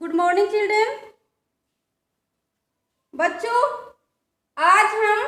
Good morning children. बच्चों, आज हम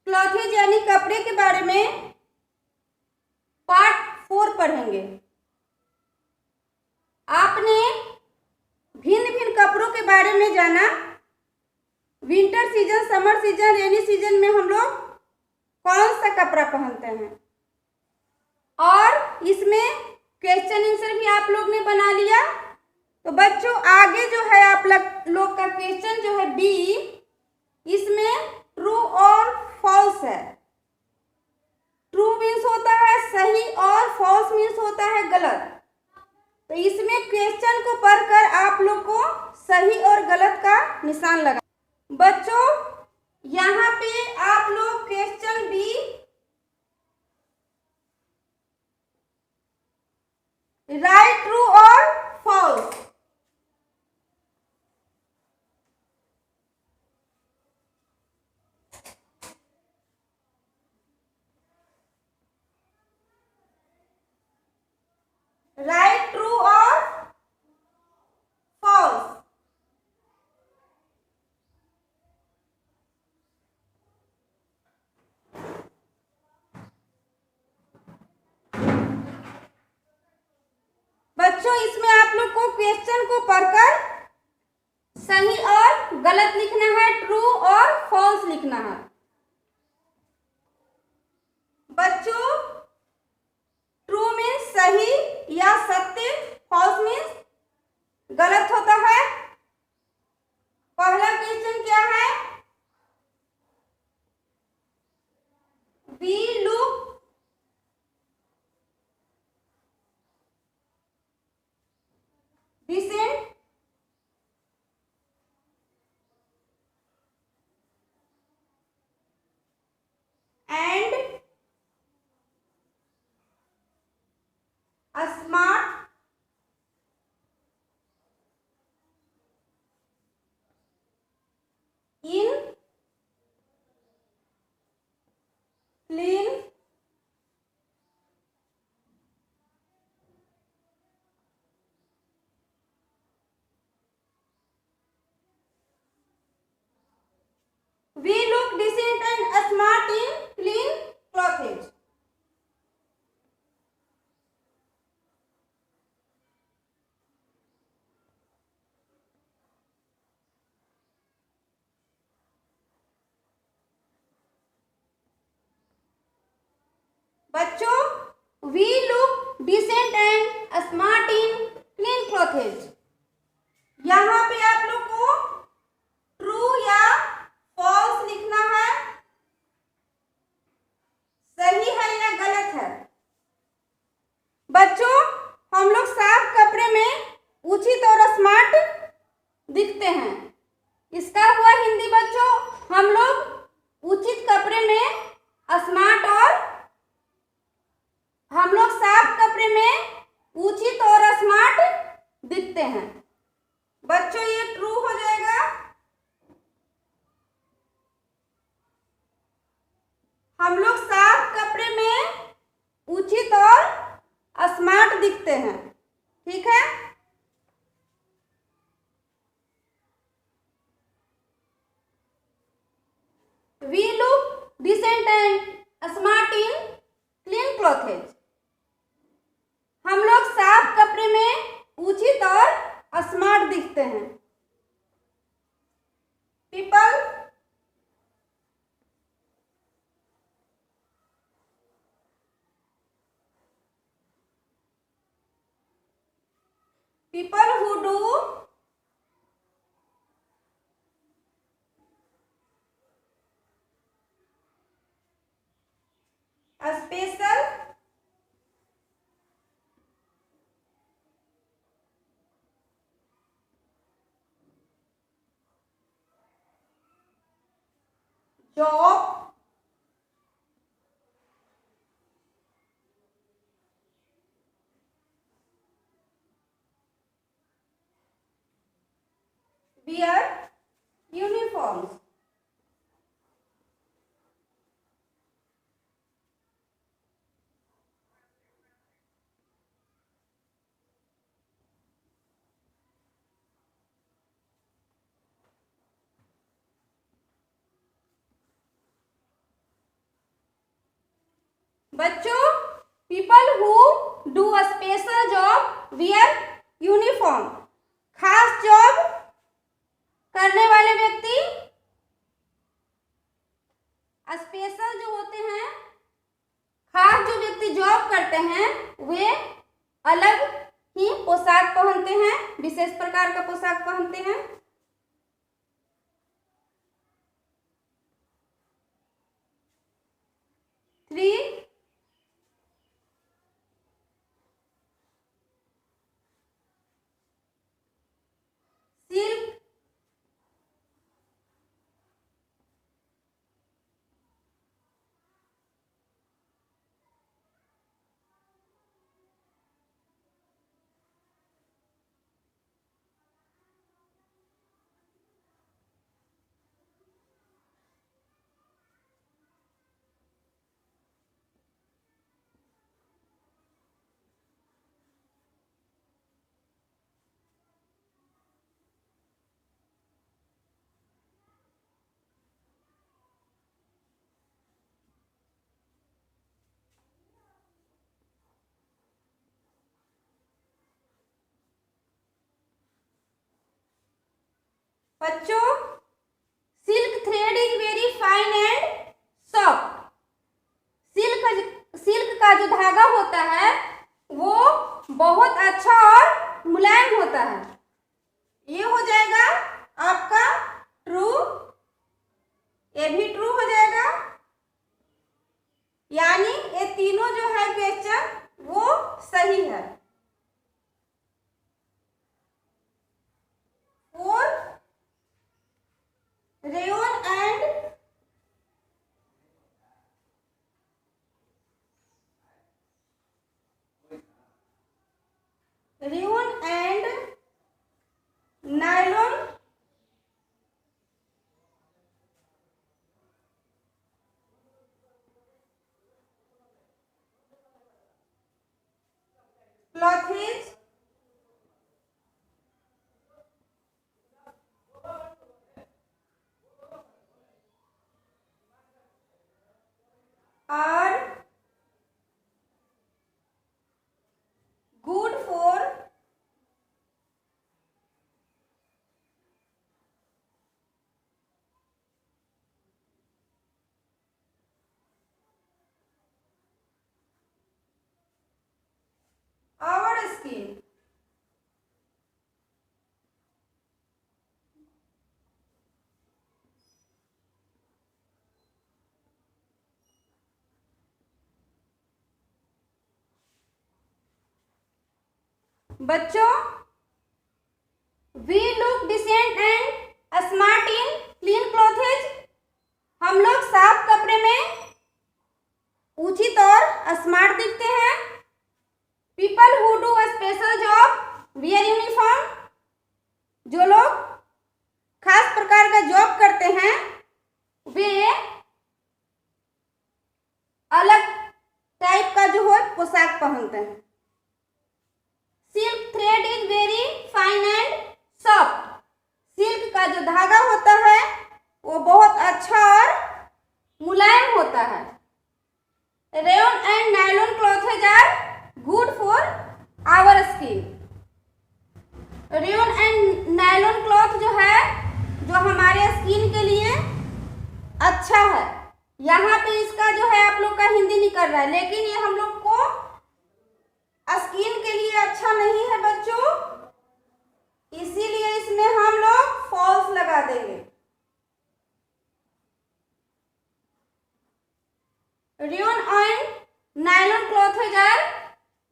क्लॉथेज यानी कपड़े के बारे में पार्ट 4 पढ़ेंगे। आपने भिन्न भिन्न कपड़ों के बारे में जाना। Winter season, summer season, rainy season में हम लोग कौन सा कपड़ा पहनते हैं, और इसमें क्वेश्चन आंसर भी आप लोग ने बना लिया। तो बच्चों, आगे जो है आप लोग का क्वेश्चन जो है बी, इसमें ट्रू और फॉल्स है। ट्रू मीन्स होता है सही और फॉल्स मीन्स होता है गलत। तो इसमें क्वेश्चन को पढ़कर आप लोग को सही और गलत का निशान लगा। बच्चों, यहाँ पे आप लोग क्वेश्चन बी राइट, ट्रू और फॉल्स। राइट, ट्रू और फॉल्स। बच्चों, इसमें आप लोग को क्वेश्चन को पढ़कर सही और गलत लिखना है, ट्रू और फॉल्स लिखना है। बच्चों, ट्रू मीन्स सही या सत्य, फॉल्स मीन्स गलत होता है। पहला क्वेश्चन क्या है? We look decent and smart in clean we look decent and smart in clean clothes। बच्चों, we look decent and smart in clean clothes। यहाँ पे आप लोग को ट्रू या फॉल्स लिखना है, सही है या गलत है। बच्चों, हम लोग साफ कपड़े में उचित और स्मार्ट दिखते हैं। इसका हुआ हिंदी बच्चों, हम लोग उचित कपड़े में स्मार्ट, और हम लोग साफ कपड़े में उचित और स्मार्ट दिखते हैं। बच्चों, ये ट्रू हो जाएगा। हम लोग साफ कपड़े में उचित और स्मार्ट दिखते हैं, ठीक है। We look decent and smart in clean clothes। हम लोग साफ कपड़े में उचित और स्मार्ट दिखते हैं। People who do a special job wear uniforms। बच्चों, people who do a special job wear uniform, खास जॉब करने वाले व्यक्ति, स्पेशल जो होते हैं, खास जो व्यक्ति जॉब करते हैं वे अलग ही पोशाक पहनते हैं, विशेष प्रकार का पोशाक पहनते हैं। थ्री, सिल्क बच्चों, silk thread is very fine and soft. Silk का जो धागा होता है वो बहुत अच्छा और मुलायम होता है। ये हो जाएगा आपका ट्रू, ये भी ट्रू हो जाएगा, यानी ये तीनों जो है क्वेश्चन वो सही है। और rayon and nylon clothes are good for our skin। बच्चों, we look decent and smart in clean clothes, हम लोग साफ कपड़े में उचित और स्मार्ट दिखते हैं। People who do a special job wear uniform, जो लोग खास प्रकार का जॉब करते हैं वे अलग टाइप का जो है पोशाक पहनते हैं। Silk thread is very fine and soft, silk का जो धागा होता है वो बहुत अच्छा और मुलायम होता है। Rayon and nylon clothes are good for our skin, rayon and nylon cloth जो है जो हमारे स्किन के लिए अच्छा है। यहाँ पे इसका जो है आप लोग का हिंदी नहीं कर रहा है, लेकिन ये हम लोग को स्किन के लिए अच्छा नहीं है बच्चों, इसीलिए इसमें हम लोग फॉल्स लगा देंगे। Rayon and nylon clothes are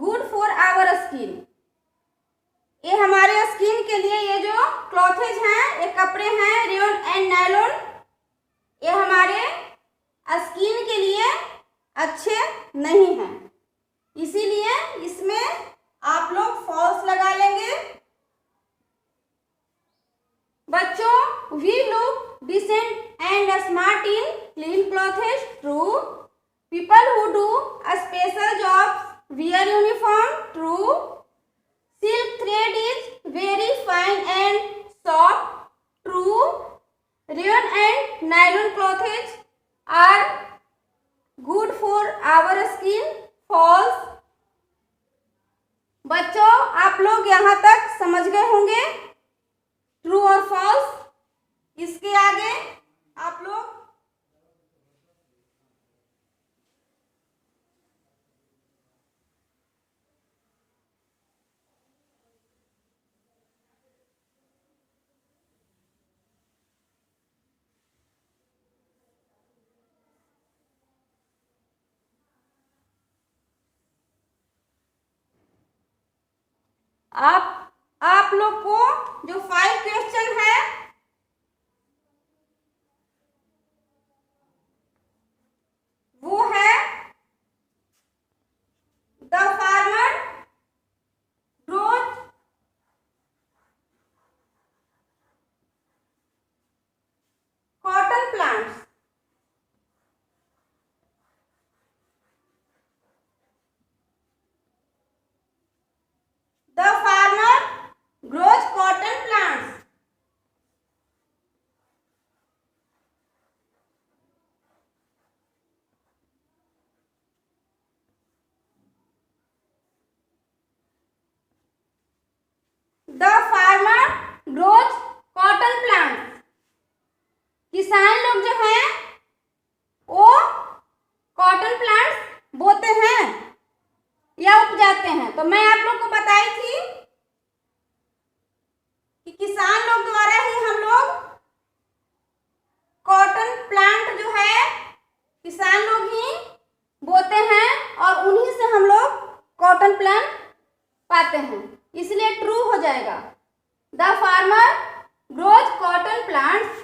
good for our skin, ये हमारे स्किन के लिए ये जो क्लॉथेज हैं, ये कपड़े हैं रेयन एंड नायलॉन, ये हमारे स्किन के लिए अच्छे नहीं हैं, इसीलिए इसमें आप लोग फॉल्स लगा लेंगे। बच्चों, we look decent and smart in clean clothes, true. People who do a special job wear uniform, true. Silk thread is very fine and soft, true. Rayon and nylon clothes are good for our skin, आप लोग को जो 5 question है वो है the farmer grows cotton plants. The farmer grows cotton plants. The farmer grows cotton plants. किसान लोग जो हैं वो कॉटन प्लांट्स बोते हैं या उपजाते हैं। तो मैं आप लोग को बताई थी कि किसान लोग द्वारा ही हम लोग कॉटन प्लांट जो है किसान लोग ही बोते हैं और उन्हीं से हम लोग कॉटन प्लांट पाते हैं, इसलिए ट्रू हो जाएगा। The farmer grows cotton plants.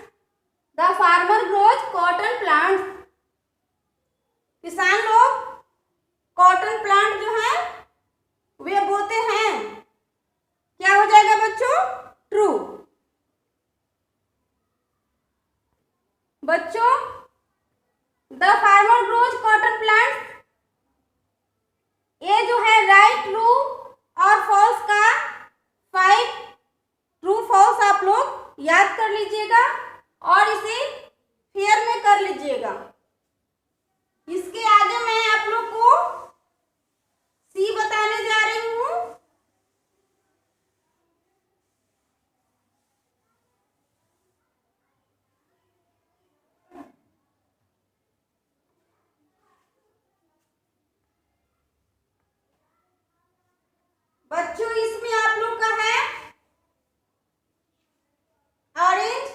The farmer grows cotton plants. किसान लोग कॉटन प्लांट जो है वे बोते हैं। क्या हो जाएगा बच्चों? ट्रू। बच्चों the farmer grows cotton plants, ये जो है राइट ट्रू और फॉल्स का 5 ट्रू फॉल्स आप लोग याद कर लीजिएगा और इसे फेयर में कर लीजिएगा। इसके आगे मैं आप लोग को सी बताने जा रही हूँ। बच्चों इसमें आप लोग का है ऑरेंज,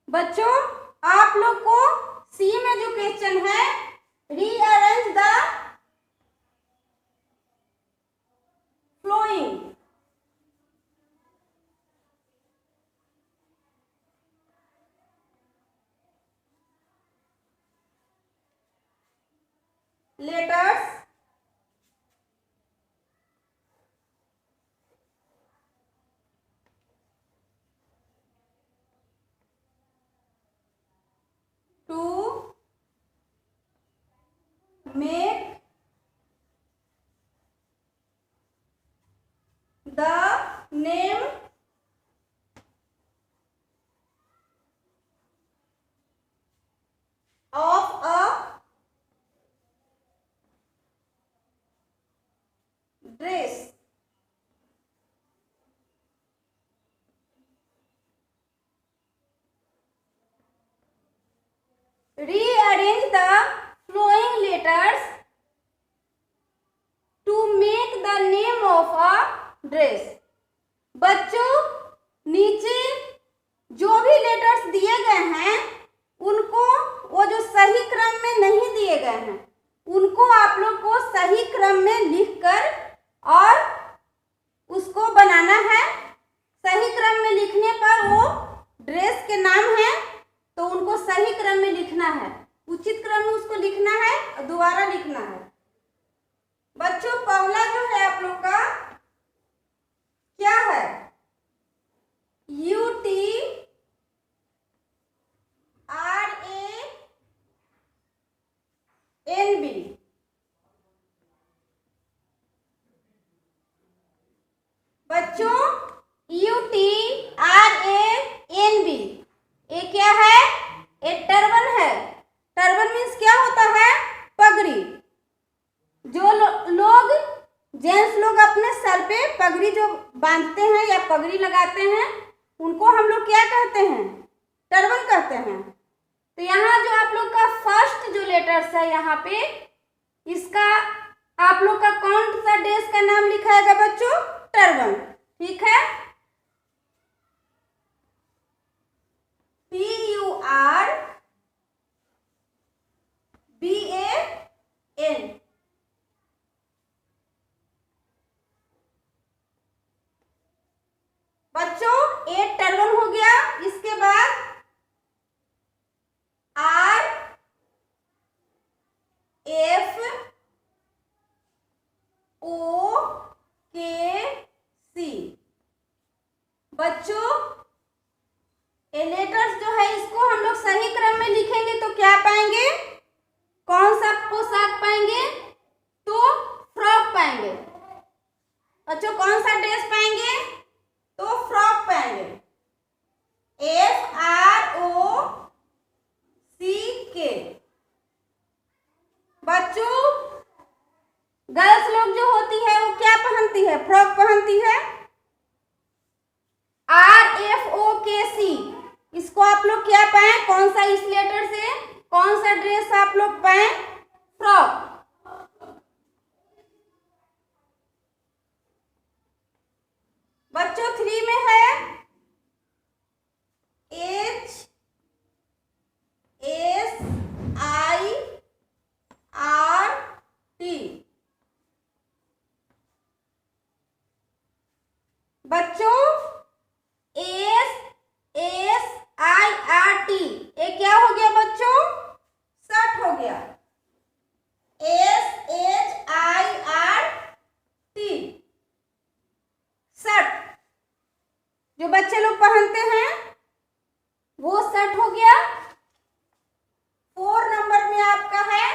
बच्चों आप लोग को सी में जो क्वेश्चन है rearrange the flowing letters to make the name of a dress. Rearrange the flowing letters to make the name of a dress. बच्चों नीचे जो भी लेटर्स दिए गए हैं उनको वो जो सही क्रम में नहीं दिए गए हैं उनको आप लोग को सही क्रम में लिखकर और उसको बनाना है। सही क्रम में लिखने पर वो ड्रेस के नाम है तो उनको सही क्रम में लिखना है, उचित क्रम में उसको लिखना है और दोबारा लिखना है। बच्चों पहला जो है आप लोग का क्या है? UTRANB। बच्चों UTRANB ये क्या है? ये टर्बन है। टर्बन मीन्स क्या होता है? पगड़ी। जो लोग जेंट्स लोग अपने सर पे पगड़ी जो बांधते हैं या पगड़ी लगाते हैं उनको हम लोग क्या कहते हैं? टर्बन कहते हैं। तो यहाँ जो आप लोग का फर्स्ट जो लेटर्स है यहाँ पे इसका आप लोग का कौन सा ड्रेस का नाम लिखाएगा बच्चों? टर्बन। ठीक है। ओ के सी। बच्चों ये लेटर्स जो है इसको हम लोग सही क्रम में लिखेंगे तो क्या पाएंगे? कौन सा पोशाक पाएंगे? तो फ्रॉक पाएंगे। बच्चों कौन सा ड्रेस पाएंगे? तो फ्रॉक पाएंगे। FROCK। बच्चों गर्ल्स लोग जो होती है वो क्या पहनती है? फ्रॉक पहनती है। RFOKC इसको आप लोग क्या पाए? कौन सा इस लेटर से कौन सा ड्रेस आप लोग पाए? फ्रॉक। बच्चों 3 में है HSIRT। बच्चों SSIRT ये क्या हो गया बच्चों? शर्ट हो गया। SHIRT शर्ट जो बच्चे लोग पहनते हैं वो शर्ट हो गया। 4 नंबर में आपका है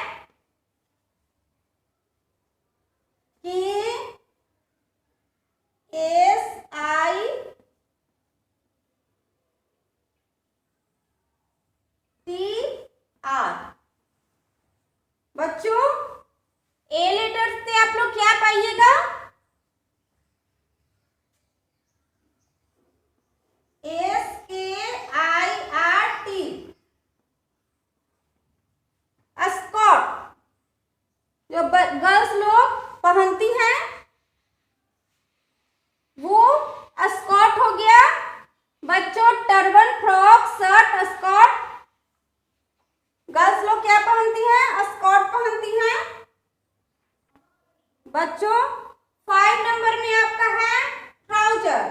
कि SITR। बच्चों ए लेटर से आप लोग क्या पाइएगा? SKIRT स्कर्ट जो गर्ल्स लोग पहनती हैं वो स्कर्ट हो गया। बच्चों turban, frock, shirt, skirt girls लोग क्या पहनती हैं? स्कर्ट पहनती हैं। बच्चों 5 नंबर में आपका है ट्राउजर।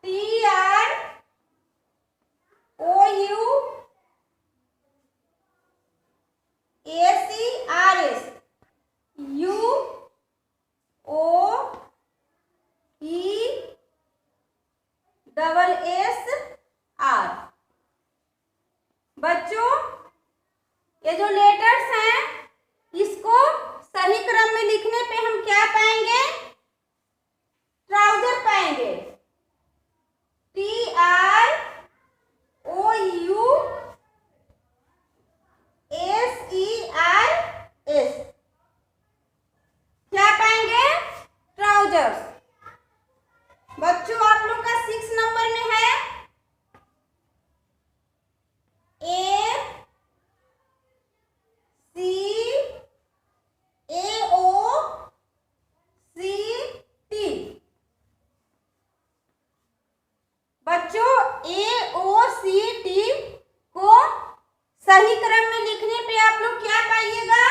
TROUACRS UOESSR। बच्चों ये जो लेटर्स हैं इसको सही क्रम में लिखने पे हम क्या पाएंगे? ट्राउजर पाएंगे। TROUSERS क्या पाएंगे? ट्राउजर्स। बच्चों आप लोग का 6 नंबर में है AOCT। बच्चों AOCT को सही क्रम में लिखने पे आप लोग क्या पाइएगा?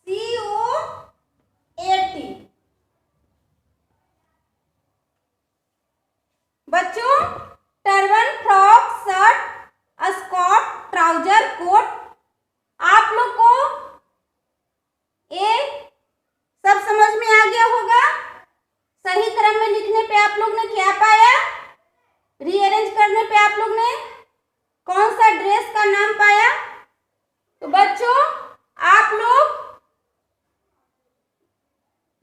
COAT। बच्चों turban, frock, shirt, skirt, trouser, coat आप लोग को ये सब समझ में आ गया होगा। सही क्रम में लिखने पे आप लोग ने क्या पाया? रीअरेंज करने पे आप लोग ने कौन सा ड्रेस का नाम पाया? तो बच्चों आप लोग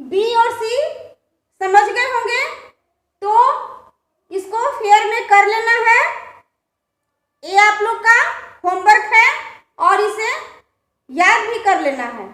बी और सी समझ गए होंगे तो इसको फेयर में कर लेना है। ये आप लोग का होमवर्क है और इसे याद भी कर लेना है।